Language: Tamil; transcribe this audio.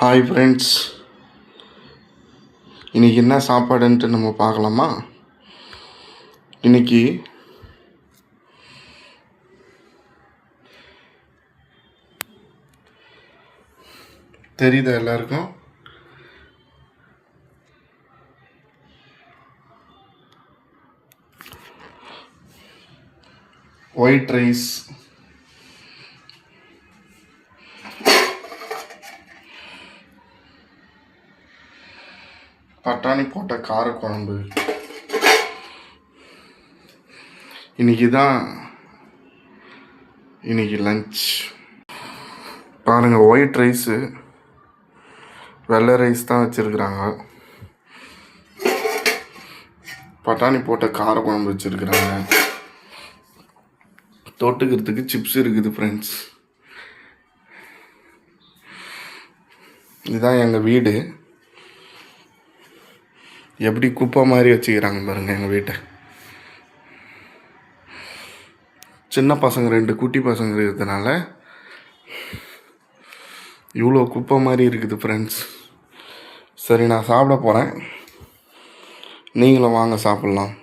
ஹாய் ஃப்ரெண்ட்ஸ், இன்றைக்கி என்ன சாப்பாடுன்ட்டு நம்ம பார்க்கலாமா? இன்றைக்கி தெரியுதா எல்லாருக்கும்? ஒயிட் ரைஸ், பட்டாணி போட்ட காரக்குழம்பு. இன்னைக்கு லஞ்ச். பாருங்கள், ஒயிட் ரைஸு, வெள்ளை ரைஸ் தான் வச்சுருக்குறாங்க. பட்டாணி போட்ட காரக்குழம்பு வச்சுருக்குறாங்க. தொட்டுக்கிறதுக்கு சிப்ஸ் இருக்குது ஃப்ரெண்ட்ஸ். இதுதான் எங்கள் வீடு. எப்படி குப்பை மாதிரி வச்சுக்கிறாங்க பாருங்கள் எங்கள் வீட்டை. சின்ன பசங்க 2 குட்டி பசங்க இருக்கிறதுனால இவ்வளோ குப்பை மாதிரி இருக்குது ஃப்ரெண்ட்ஸ். சரி, நான் சாப்பிட போகிறேன். நீங்களும் வாங்க சாப்பிட்லாம்.